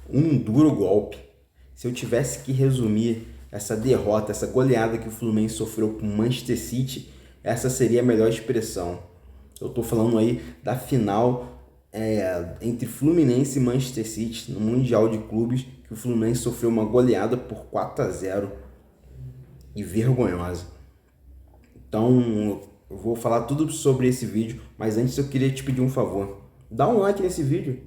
Um duro golpe. Se eu tivesse que resumir essa derrota, essa goleada que o Fluminense sofreu com o Manchester City, essa seria a melhor expressão. Eu tô falando aí da final entre Fluminense e Manchester City no Mundial de Clubes, que o Fluminense sofreu uma goleada por 4-0 e vergonhosa. Então eu vou falar tudo sobre esse vídeo, mas antes eu queria te pedir um favor. Dá um like nesse vídeo.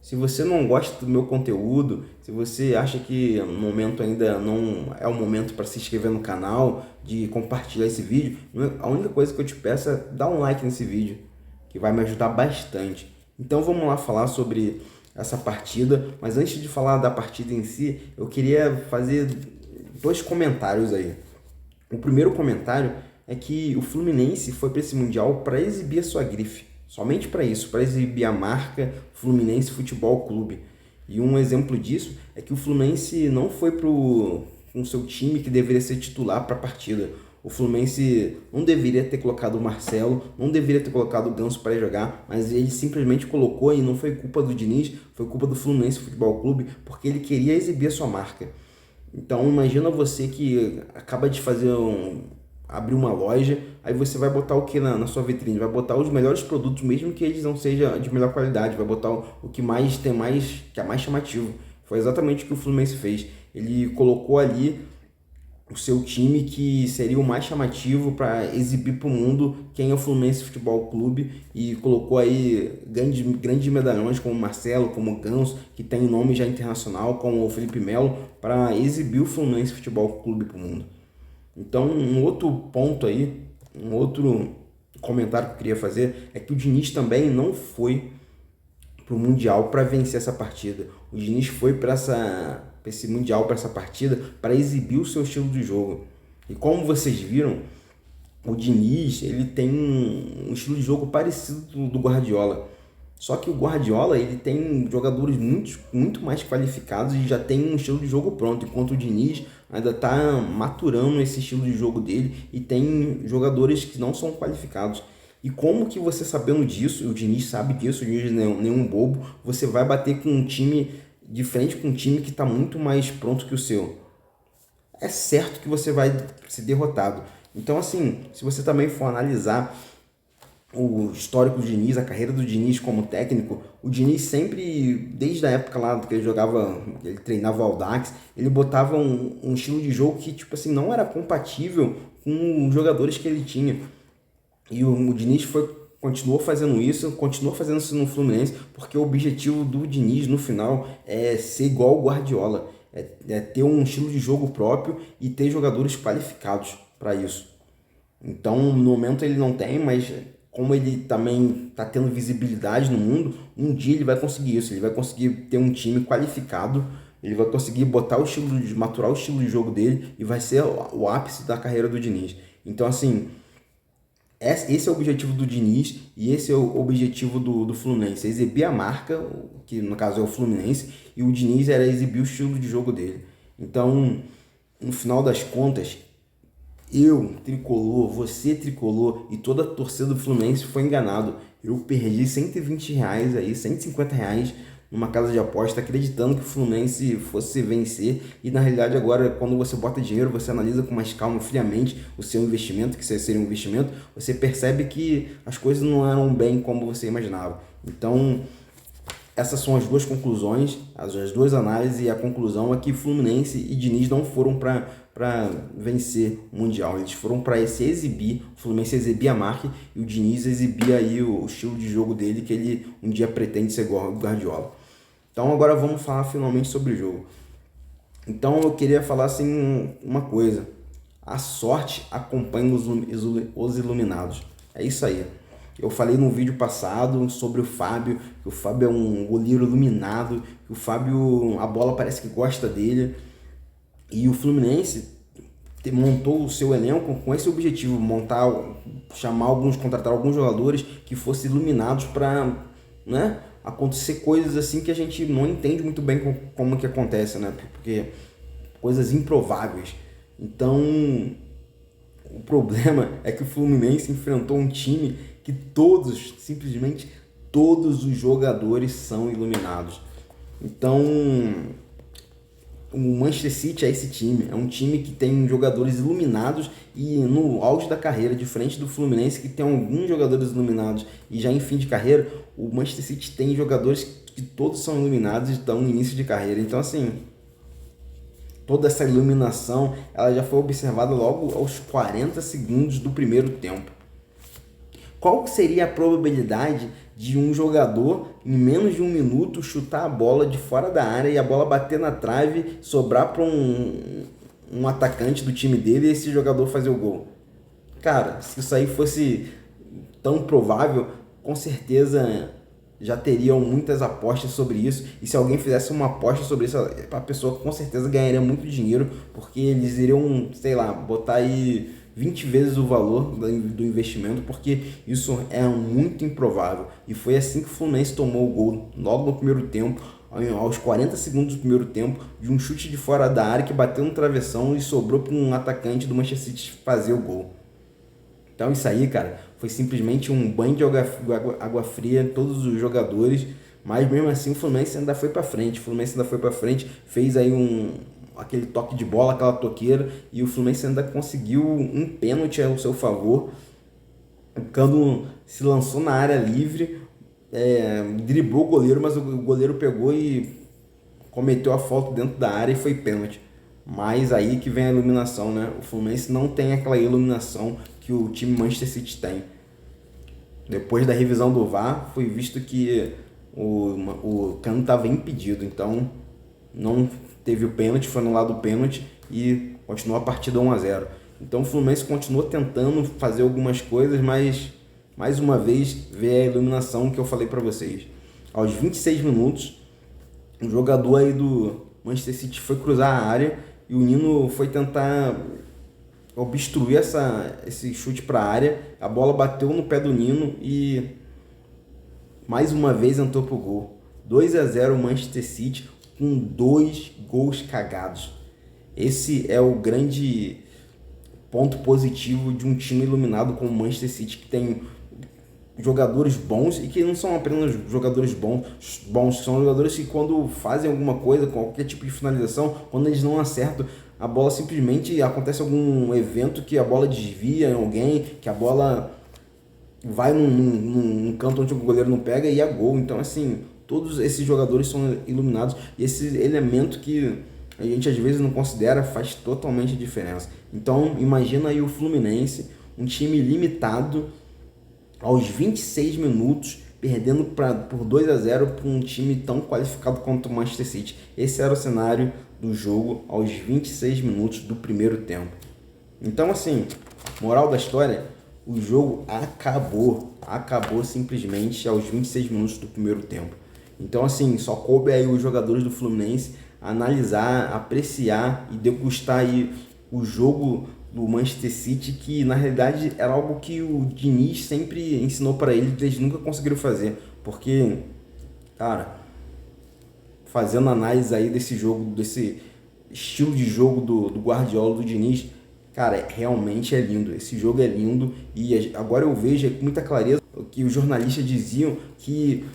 Se você não gosta do meu conteúdo, se você acha que no momento ainda não é o momento para se inscrever no canal, de compartilhar esse vídeo, a única coisa que eu te peço é dar um like nesse vídeo, que vai me ajudar bastante. Então vamos lá falar sobre essa partida, mas antes de falar da partida em si, eu queria fazer dois comentários aí. O primeiro comentário é que o Fluminense foi para esse Mundial para exibir a sua grife. Somente para isso, para exibir a marca Fluminense Futebol Clube. E um exemplo disso é que o Fluminense não foi com o seu time que deveria ser titular para a partida. O Fluminense não deveria ter colocado o Marcelo, não deveria ter colocado o Ganso para jogar, mas ele simplesmente colocou e não foi culpa do Diniz, foi culpa do Fluminense Futebol Clube, porque ele queria exibir a sua marca. Então imagina você que acaba de abrir uma loja, aí você vai botar o que na sua vitrine? Vai botar os melhores produtos, mesmo que eles não sejam de melhor qualidade, vai botar o que mais tem mais, que é mais chamativo. Foi exatamente o que o Fluminense fez. Ele colocou ali o seu time que seria o mais chamativo para exibir para o mundo quem é o Fluminense Futebol Clube e colocou aí grandes medalhões como o Marcelo, como o Ganso, que tem nome já internacional, como o Felipe Melo, para exibir o Fluminense Futebol Clube para o mundo. Então, um outro ponto aí, um outro comentário que eu queria fazer é que o Diniz também não foi para o Mundial para vencer essa partida. O Diniz foi para esse Mundial, para essa partida, para exibir o seu estilo de jogo. E como vocês viram, o Diniz ele tem um estilo de jogo parecido do Guardiola. Só que o Guardiola ele tem jogadores muito mais qualificados e já tem um estilo de jogo pronto, enquanto o Diniz ainda está maturando esse estilo de jogo dele e tem jogadores que não são qualificados. E como que você sabendo disso, o Diniz sabe disso, o Diniz não é nenhum bobo, você vai bater com um time de frente com um time que está muito mais pronto que o seu? É certo que você vai ser derrotado. Então assim, se você também for analisar o histórico do Diniz, a carreira do Diniz como técnico, o Diniz sempre, desde a época lá que ele treinava o Audax, ele botava um estilo de jogo que, tipo assim, não era compatível com os jogadores que ele tinha. E o Diniz continuou fazendo isso no Fluminense, porque o objetivo do Diniz no final é ser igual o Guardiola, é ter um estilo de jogo próprio e ter jogadores qualificados para isso. Então, no momento ele não tem, mas como ele também está tendo visibilidade no mundo, um dia ele vai conseguir isso, ele vai conseguir ter um time qualificado, ele vai conseguir maturar o estilo de jogo dele e vai ser o ápice da carreira do Diniz. Então, assim, esse é o objetivo do Diniz e esse é o objetivo do Fluminense, exibir a marca, que no caso é o Fluminense, e o Diniz era exibir o estilo de jogo dele. Então, no final das contas, eu, tricolor, você, tricolor e toda a torcida do Fluminense foi enganado. Eu perdi R$ 120 aí, R$ 150 numa casa de aposta, acreditando que o Fluminense fosse vencer. E na realidade agora, quando você bota dinheiro, você analisa com mais calma, friamente, o seu investimento, que seria um investimento, você percebe que as coisas não eram bem como você imaginava. Então, essas são as duas conclusões, as duas análises, e a conclusão é que Fluminense e Diniz não foram para vencer o Mundial, eles foram para se exibir. O Fluminense exibia a marca e o Diniz exibia aí o estilo de jogo dele, que ele um dia pretende ser igual ao Guardiola. Então agora vamos falar finalmente sobre o jogo. Então eu queria falar assim uma coisa: a sorte acompanha os iluminados. É isso aí. Eu falei no vídeo passado sobre o Fábio, que o Fábio é um goleiro iluminado, que o Fábio, a bola parece que gosta dele. E o Fluminense montou o seu elenco com esse objetivo, contratar alguns jogadores que fossem iluminados para, né, acontecer coisas assim que a gente não entende muito bem como que acontece, né? Porque coisas improváveis. Então, o problema é que o Fluminense enfrentou um time que simplesmente todos os jogadores são iluminados. Então, o Manchester City é esse time, é um time que tem jogadores iluminados e no auge da carreira, diferente do Fluminense, que tem alguns jogadores iluminados e já em fim de carreira, o Manchester City tem jogadores que todos são iluminados e estão no início de carreira. Então, assim, toda essa iluminação ela já foi observada logo aos 40 segundos do primeiro tempo. Qual seria a probabilidade de um jogador, em menos de um minuto, chutar a bola de fora da área e a bola bater na trave, sobrar para um atacante do time dele e esse jogador fazer o gol? Cara, se isso aí fosse tão provável, com certeza já teriam muitas apostas sobre isso. E se alguém fizesse uma aposta sobre isso, a pessoa com certeza ganharia muito dinheiro, porque eles iriam, sei lá, botar aí 20 vezes o valor do investimento, porque isso é muito improvável. E foi assim que o Fluminense tomou o gol, logo no primeiro tempo, aos 40 segundos do primeiro tempo, de um chute de fora da área que bateu no travessão e sobrou para um atacante do Manchester City fazer o gol. Então isso aí, cara, foi simplesmente um banho de água fria em todos os jogadores, mas mesmo assim o Fluminense ainda foi para frente. O Fluminense ainda foi para frente, fez aí aquele toque de bola, aquela toqueira, e o Fluminense ainda conseguiu um pênalti ao seu favor. O Cano se lançou na área livre, driblou o goleiro, mas o goleiro pegou e cometeu a falta dentro da área e foi pênalti. Mas aí que vem a iluminação, né? O Fluminense não tem aquela iluminação que o time Manchester City tem. Depois da revisão do VAR, foi visto que o Cano estava impedido, então não teve o pênalti, foi anulado o pênalti e continuou a partida 1-0. Então o Fluminense continuou tentando fazer algumas coisas, mas mais uma vez vê a iluminação que eu falei para vocês. Aos 26 minutos, um jogador aí do Manchester City foi cruzar a área e o Nino foi tentar obstruir esse chute para a área. A bola bateu no pé do Nino e mais uma vez entrou pro gol. 2-0 o Manchester City com 2 gols cagados. Esse é o grande ponto positivo de um time iluminado como o Manchester City, que tem jogadores bons e que não são apenas jogadores bons, são jogadores que quando fazem alguma coisa, qualquer tipo de finalização, quando eles não acertam, a bola simplesmente acontece algum evento que a bola desvia em alguém, que a bola vai num canto onde o goleiro não pega e é gol. Então, assim, todos esses jogadores são iluminados e esse elemento que a gente às vezes não considera faz totalmente diferença. Então, imagina aí o Fluminense, um time limitado, aos 26 minutos, perdendo por 2-0 para um time tão qualificado quanto o Manchester City. Esse era o cenário do jogo aos 26 minutos do primeiro tempo. Então, assim, moral da história, o jogo acabou simplesmente aos 26 minutos do primeiro tempo. Então, assim, só coube aí os jogadores do Fluminense analisar, apreciar e degustar aí o jogo do Manchester City, que na realidade era algo que o Diniz sempre ensinou para eles nunca conseguiram fazer, porque, cara, fazendo análise aí desse jogo, desse estilo de jogo do Guardiola, do Diniz, cara, realmente é lindo, esse jogo é lindo e agora eu vejo com muita clareza que os jornalistas diziam que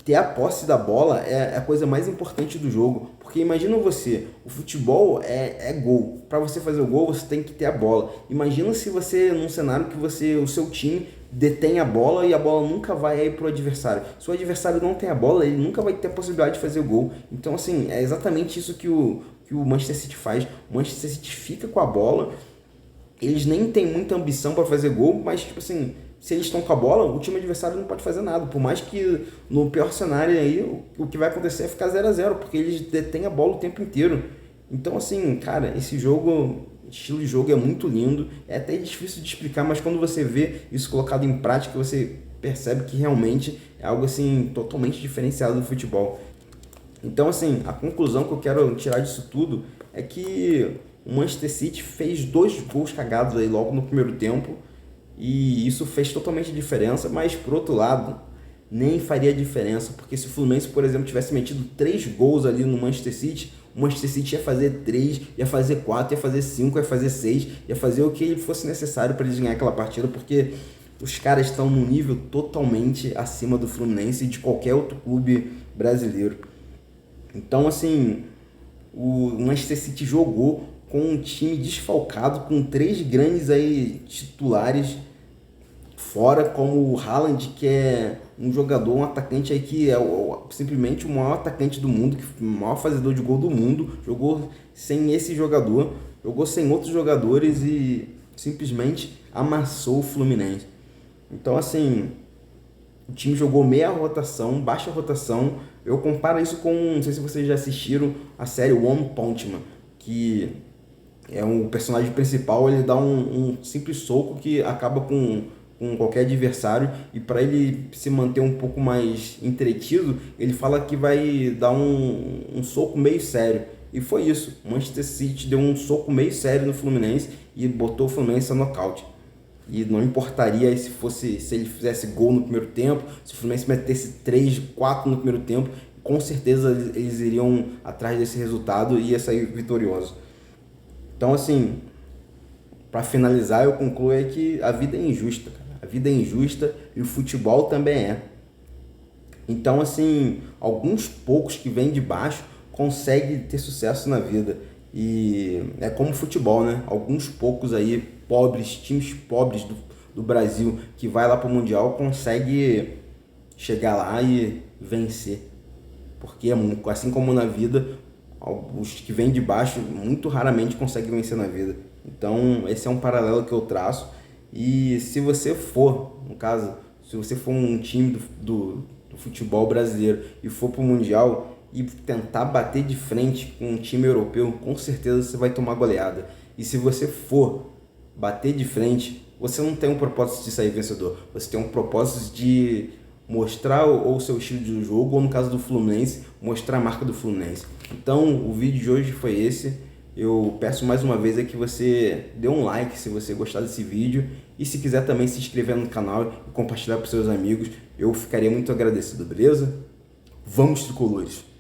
ter a posse da bola é a coisa mais importante do jogo. Porque imagina você, o futebol é gol. Para você fazer o gol, você tem que ter a bola. Imagina se você, num cenário que o seu time detém a bola e a bola nunca vai aí pro adversário. Se o adversário não tem a bola, ele nunca vai ter a possibilidade de fazer o gol. Então, assim, é exatamente isso que o Manchester City faz. O Manchester City fica com a bola, eles nem têm muita ambição para fazer gol, mas, tipo assim, se eles estão com a bola, o time adversário não pode fazer nada. Por mais que no pior cenário aí, o que vai acontecer é ficar 0-0, porque eles detêm a bola o tempo inteiro. Então, assim, cara, esse jogo, estilo de jogo é muito lindo. É até difícil de explicar, mas quando você vê isso colocado em prática, você percebe que realmente é algo, assim, totalmente diferenciado do futebol. Então, assim, a conclusão que eu quero tirar disso tudo é que o Manchester City fez 2 gols cagados aí logo no primeiro tempo, e isso fez totalmente diferença, mas por outro lado, nem faria diferença, porque se o Fluminense, por exemplo, tivesse metido 3 gols ali no Manchester City, o Manchester City ia fazer 3, ia fazer 4, ia fazer 5, ia fazer 6, ia fazer o que fosse necessário para eles ganhar aquela partida, porque os caras estão num nível totalmente acima do Fluminense e de qualquer outro clube brasileiro. Então, assim, o Manchester City jogou com um time desfalcado, com três grandes aí titulares fora, como o Haaland, que é um jogador, um atacante aí que é simplesmente o maior atacante do mundo, o maior fazedor de gol do mundo, jogou sem esse jogador, jogou sem outros jogadores e simplesmente amassou o Fluminense. Então, assim, o time jogou meia rotação, baixa rotação. Eu comparo isso com, não sei se vocês já assistiram a série One Punch Man, que é um personagem principal, ele dá um simples soco que acaba com qualquer adversário, e para ele se manter um pouco mais entretido, ele fala que vai dar um soco meio sério. E foi isso. O Manchester City deu um soco meio sério no Fluminense e botou o Fluminense a nocaute. E não importaria se ele fizesse gol no primeiro tempo, se o Fluminense metesse 3, 4 no primeiro tempo, com certeza eles iriam atrás desse resultado e ia sair vitorioso. Então, assim, para finalizar, eu concluo é que a vida é injusta, cara. A vida é injusta e o futebol também é. Então, assim, alguns poucos que vêm de baixo conseguem ter sucesso na vida. E é como futebol, né? Alguns poucos aí, pobres, times pobres do Brasil, que vai lá para o Mundial, consegue chegar lá e vencer. Porque assim como na vida, os que vêm de baixo muito raramente conseguem vencer na vida. Então, esse é um paralelo que eu traço. E se você for, no caso, se você for um time do futebol brasileiro e for para o Mundial e tentar bater de frente com um time europeu, com certeza você vai tomar goleada. E se você for bater de frente, você não tem um propósito de sair vencedor. Você tem um propósito de mostrar o seu estilo de jogo, ou no caso do Fluminense, mostrar a marca do Fluminense. Então, o vídeo de hoje foi esse. Eu peço mais uma vez que você dê um like se você gostar desse vídeo, e se quiser também se inscrever no canal e compartilhar para seus amigos, eu ficaria muito agradecido, beleza? Vamos, tricolores!